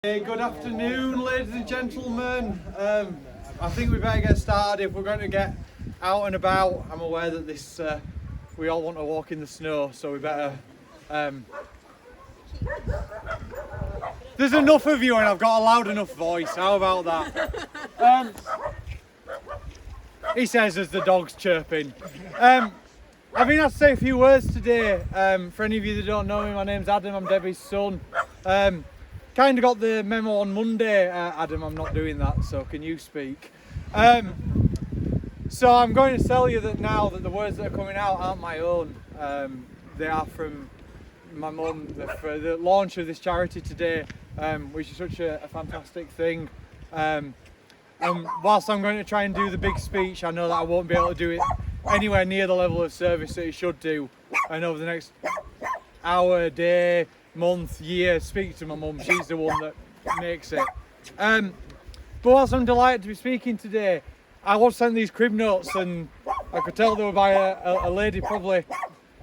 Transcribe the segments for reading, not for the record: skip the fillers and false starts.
Hey, good afternoon, ladies and gentlemen. I think we better get started if we're going to get out and about. I'm aware that we all want to walk in the snow, so we better. There's enough of you, and I've got a loud enough voice. How about that? He says as the dog's chirping. I've been asked to say a few words today. For any of you that don't know me, my name's Adam. I'm Debbie's son. Kind of got the memo on Monday, Adam, I'm not doing that, so can you speak? So I'm going to tell you that now that the words that are coming out aren't my own. They are from my mum for the launch of this charity today, which is such a fantastic thing. And whilst I'm going to try and do the big speech, I know that I won't be able to do it anywhere near the level of service that it should do. And over the next hour, day, month, year, speak to my mum. She's the one that makes it. But whilst I'm delighted to be speaking today, I was sent these crib notes and I could tell they were by a lady probably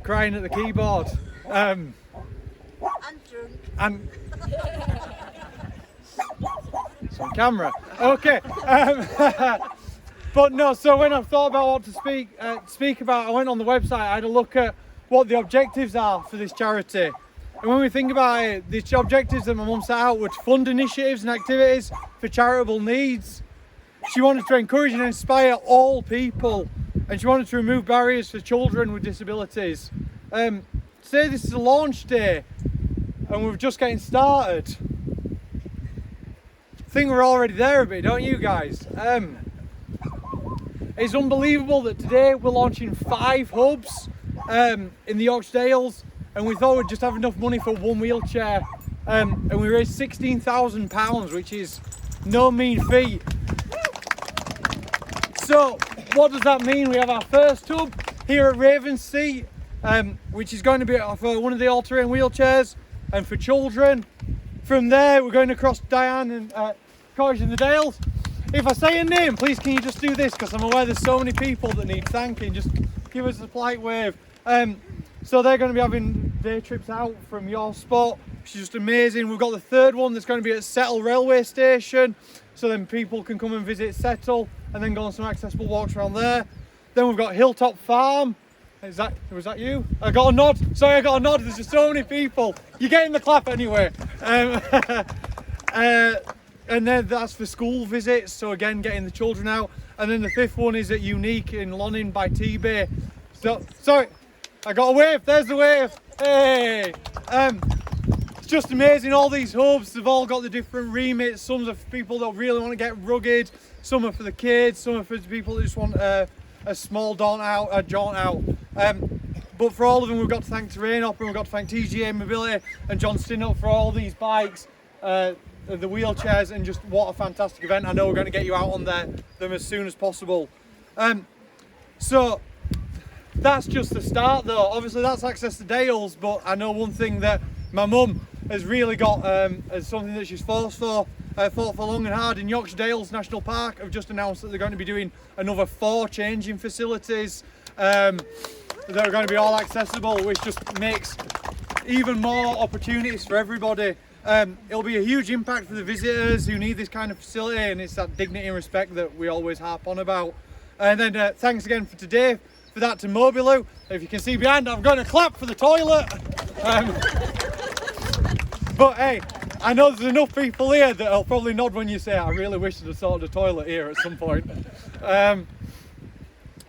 crying at the keyboard. And drunk. And it's on camera. Okay. But no, so when I thought about what to speak about, I went on the website, I had a look at what the objectives are for this charity. And when we think about it, the objectives that my mum set out were to fund initiatives and activities for charitable needs. She wanted to encourage and inspire all people, and she wanted to remove barriers for children with disabilities. Today this is a launch day, and we're just getting started. I think we're already there a bit, don't you guys? It's unbelievable that today we're launching 5 hubs in the Yorkshire Dales. And we thought we'd just have enough money for one wheelchair, and we raised £16,000, which is no mean feat. So what does that mean? We have our first hub here at Ravensea, which is going to be for one of the all-terrain wheelchairs and for children. From there we're going across Diane and Cottage in the Dales. If I say a name, please can you just do this, because I'm aware there's so many people that need thanking. Just give us a polite wave. So they're going to be having day trips out from your spot, which is just amazing. We've got the third one that's going to be at Settle railway station, so then people can come and visit Settle and then go on some accessible walks around there. Then we've got Hilltop Farm. Was that you? I got a nod. Sorry, I got a nod. There's just so many people. You're getting the clap anyway. And then that's for school visits, so again getting the children out. And then the 5th one is at Unique in Lonning by T-Bay. So sorry. I got a wave, there's the wave, hey! It's just amazing, all these hubs, they've all got the different remits. Some are for people that really want to get rugged, some are for the kids, some are for the people that just want a small jaunt out. But for all of them, we've got to thank Terrain Opera, we've got to thank TGA Mobility and John Stinnett for all these bikes, the wheelchairs, and just what a fantastic event. I know we're going to get you out on them as soon as possible. So that's just the start though. Obviously that's Access to Dales, but I know one thing that my mum has really got as something that she's fought for long and hard. In Yorkshire Dales National Park have just announced that they're going to be doing another 4 changing facilities that are going to be all accessible, which just makes even more opportunities for everybody. It'll be a huge impact for the visitors who need this kind of facility, and it's that dignity and respect that we always harp on about. And then thanks again for today. For that to Mobiloo. If you can see behind, I'm going to clap for the toilet. But hey, I know there's enough people here that'll probably nod when you say, I really wish there'd sorted a toilet here at some point.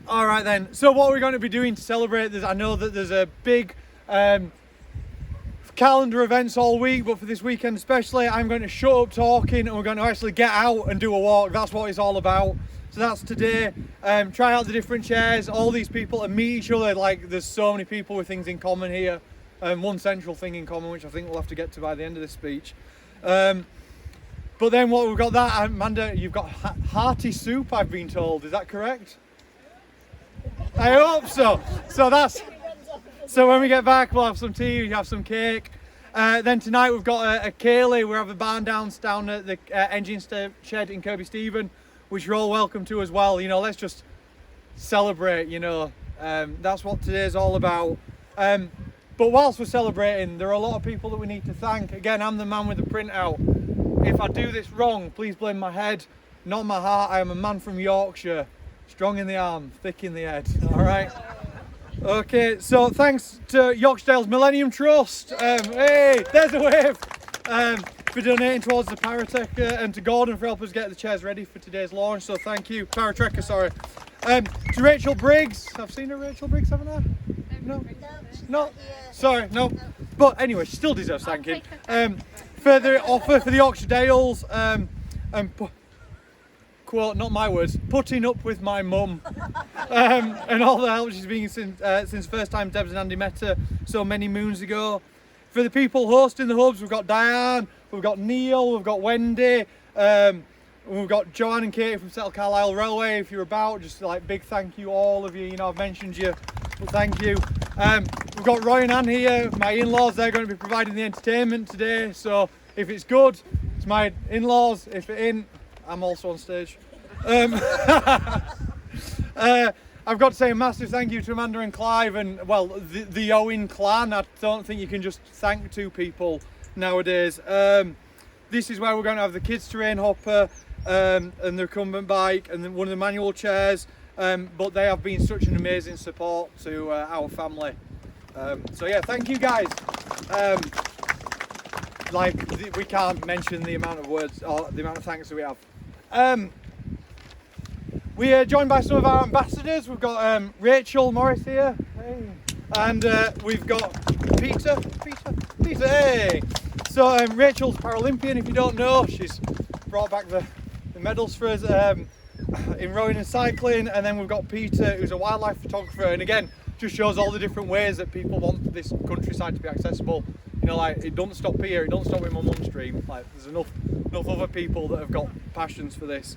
All right then, so what we're going to be doing to celebrate this, I know that there's a big calendar events all week, but for this weekend especially, I'm going to shut up talking and we're going to actually get out and do a walk. That's what it's all about. So that's today. Try out the different chairs, all these people, and meet each other. Like, there's so many people with things in common here. One central thing in common, which I think we'll have to get to by the end of this speech. But then what we've got that, Amanda, you've got hearty soup, I've been told. Is that correct? I hope so. So when we get back, we'll have some tea, we have some cake. Then tonight we've got a Kaylee. We have a barn down at the engine shed in Kirby Stephen, which you're all welcome to as well. You know, let's just celebrate, you know. That's what today's all about. But whilst we're celebrating, there are a lot of people that we need to thank. Again, I'm the man with the printout. if I do this wrong, please blame my head, not my heart. I am a man from Yorkshire, strong in the arm, thick in the head. All right. Okay, so thanks to Yorkshire Dales Millennium Trust. Hey, there's a wave. For donating towards the Paratrekker, and to Gordon for helping us get the chairs ready for today's launch. So thank you, Paratrekker. Sorry. To Rachel Briggs. I've seen her, Rachel Briggs, haven't I? No. No. Sorry, no. But anyway, she still deserves thanking. For the offer for the Yorkshire Dales. Quote, not my words, putting up with my mum, and all the help she's been since first time Debs and Andy met her so many moons ago. For the people hosting the hubs, we've got Diane, we've got Neil, we've got Wendy, we've got Joanne and Katie from Settle Carlisle Railway. If you're about, just like big thank you, all of you. You know, I've mentioned you, but thank you. We've got Roy and Anne here, my in-laws. They're going to be providing the entertainment today. So if it's good, it's my in-laws. If it ain't, I'm also on stage. I've got to say a massive thank you to Amanda and Clive and, well, the Owen clan. I don't think you can just thank two people nowadays. This is where we're going to have the kids terrain hopper and the recumbent bike and then one of the manual chairs. But they have been such an amazing support to our family. So yeah, thank you guys. We can't mention the amount of words or the amount of thanks that we have. We are joined by some of our ambassadors. We've got Rachel Morris here, hey. And we've got Peter, hey. So Rachel's Paralympian, if you don't know. She's brought back the medals for us in rowing and cycling. And then we've got Peter, who's a wildlife photographer, and again, just shows all the different ways that people want this countryside to be accessible. You know, like, it don't stop here, it don't stop with my mum's dream. Like, there's enough other people that have got passions for this.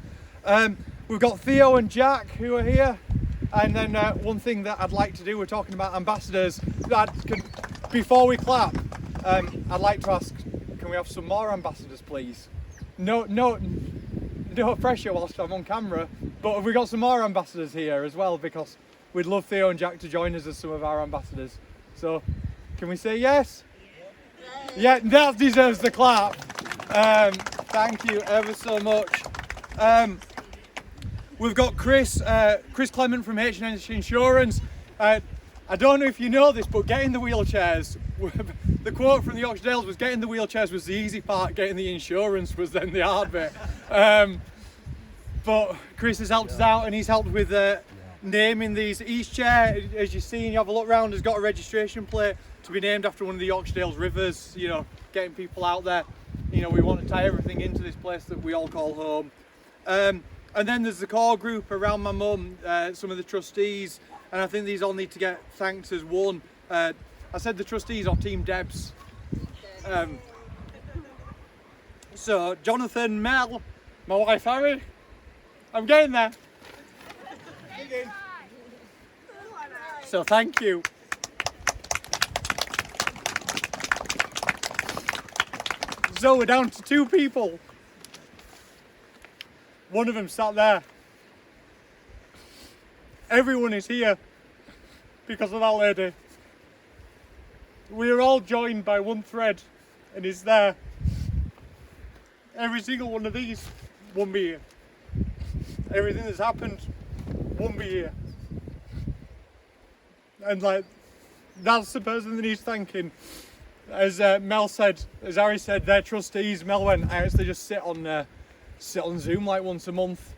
We've got Theo and Jack who are here, and then one thing that I'd like to do, we're talking about ambassadors, before we clap, I'd like to ask, can we have some more ambassadors please? No pressure whilst I'm on camera, but have we got some more ambassadors here as well, because we'd love Theo and Jack to join us as some of our ambassadors. So can we say yes? Yeah, that deserves the clap. Thank you ever so much. We've got Chris Clement from H&H Insurance. I don't know if you know this, but getting the wheelchairs, the quote from the Yorkshire Dales was, getting the wheelchairs was the easy part, getting the insurance was then the hard bit. But Chris has helped us out, and he's helped with naming these. Each chair, as you see and you have a look around, has got a registration plate to be named after one of the Yorkshire Dales rivers, you know, getting people out there. You know, we want to tie everything into this place that we all call home. And then there's the core group around my mum, some of the trustees, and I think these all need to get thanked as one. I said the trustees or Team Debs. So Jonathan, Mel, my wife Harry, I'm getting there. So thank you. So we're down to two people. One of them sat there. Everyone is here because of that lady. We are all joined by one thread, and it's there. Every single one of these won't be here. Everything that's happened won't be here. And like, that's the person that he's thanking. As Mel said, as Harry said, they're trustees. Mel went, I actually just sit on Zoom like once a month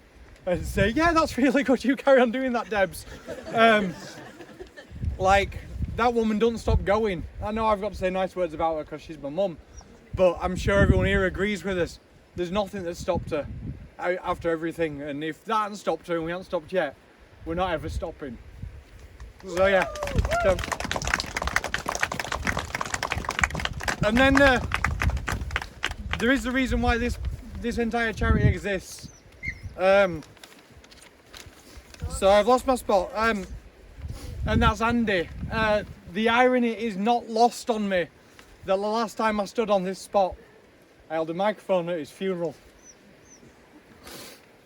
and say, yeah, that's really good, you carry on doing that, Debs. Like, that woman doesn't stop going. I know I've got to say nice words about her because she's my mum, but I'm sure everyone here agrees with us. There's nothing that stopped her after everything, and if that hasn't stopped her and we haven't stopped yet, we're not ever stopping. So yeah. And then there is the reason why this entire charity exists. So I've lost my spot, and that's Andy. The irony is not lost on me that the last time I stood on this spot, I held a microphone at his funeral,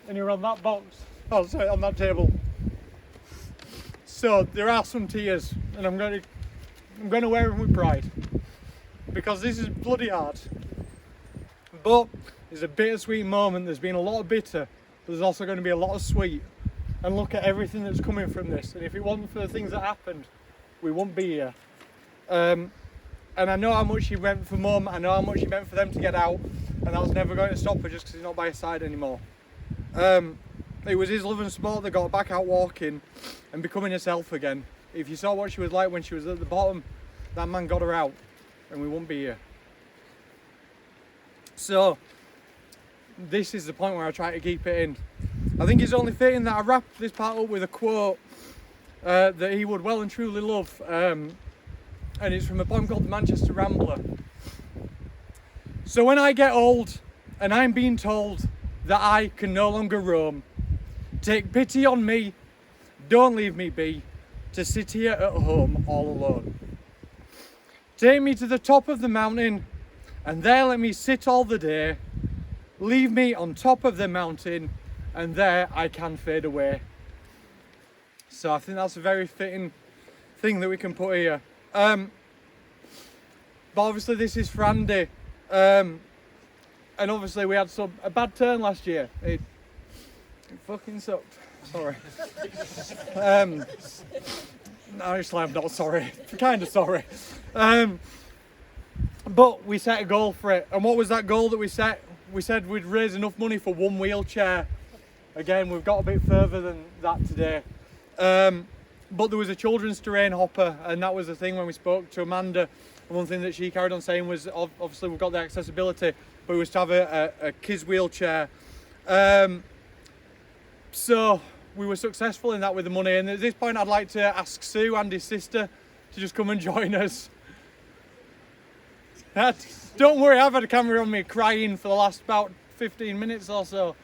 and you were on that box. Oh, sorry, on that table. So there are some tears, and I'm going to wear them with pride, because this is bloody hard. But It's a bittersweet moment. There's been a lot of bitter, but there's also going to be a lot of sweet. And look at everything that's coming from this. And if it wasn't for the things that happened, we wouldn't be here. And I know how much she meant for Mum. I know how much she meant for them to get out. And that was never going to stop her just because he's not by his side anymore. It was his love and support that got her back out walking and becoming herself again. If you saw what she was like when she was at the bottom, that man got her out and we wouldn't be here. So, this is the point where I try to keep it in. I think it's only fitting that I wrap this part up with a quote that he would well and truly love. And it's from a poem called The Manchester Rambler. So when I get old and I'm being told that I can no longer roam, take pity on me, don't leave me be, to sit here at home all alone. Take me to the top of the mountain and there let me sit all the day. Leave me on top of the mountain and there I can fade away. So I think that's a very fitting thing that we can put here. But obviously this is for Andy. And obviously we had a bad turn last year. It fucking sucked. Sorry. Actually, I'm not sorry. Kind of sorry. But we set a goal for it. And what was that goal that we set? We said we'd raise enough money for one wheelchair. Again, we've got a bit further than that today. But there was a children's terrain hopper, and that was the thing when we spoke to Amanda. And one thing that she carried on saying was, obviously we've got the accessibility, but it was to have a kid's wheelchair. So we were successful in that with the money. And at this point, I'd like to ask Sue, Andy's sister, to just come and join us. Don't worry, I've had a camera on me crying for the last about 15 minutes or so.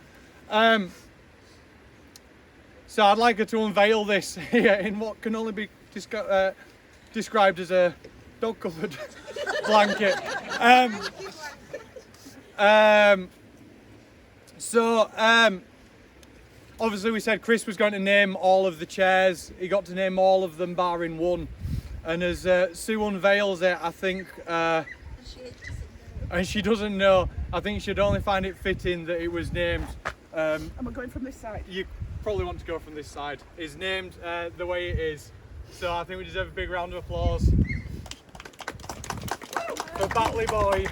So I'd like her to unveil this here in what can only be described as a dog-covered blanket. Obviously we said Chris was going to name all of the chairs. He got to name all of them barring one. And as Sue unveils it, I think, and she doesn't know, I think she'd only find it fitting that it was named. Am I going from this side? You probably want to go from this side. It's named the way it is. So I think we deserve a big round of applause for Batley Boy.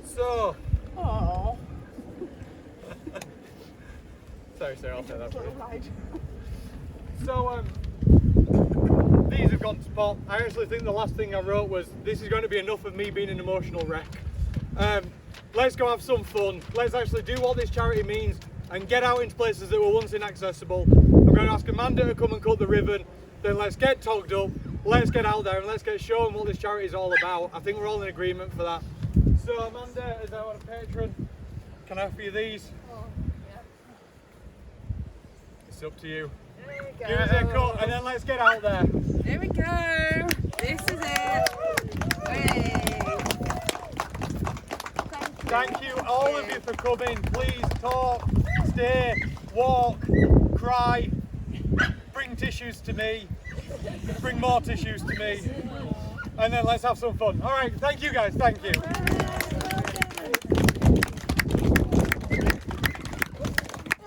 So. Oh. Sorry, Sarah, I'll take that for you. Right. So, these have gone to pot. I actually think the last thing I wrote was, this is going to be enough of me being an emotional wreck. Let's go have some fun. Let's actually do what this charity means and get out into places that were once inaccessible. I'm going to ask Amanda to come and cut the ribbon. Then let's get togged up. Let's get out there and let's get shown what this charity is all about. I think we're all in agreement for that. So Amanda, as our patron, can I offer you these? Oh, yeah. It's up to you. There we go. Give us a cut and then let's get out there. Here we go. This is it. Hey. Thank you all of you for coming. Please talk, stay, walk, cry, bring tissues to me, bring more tissues to me, and then let's have some fun. All right, thank you guys, thank you.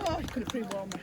Oh, you could have pre-warned me.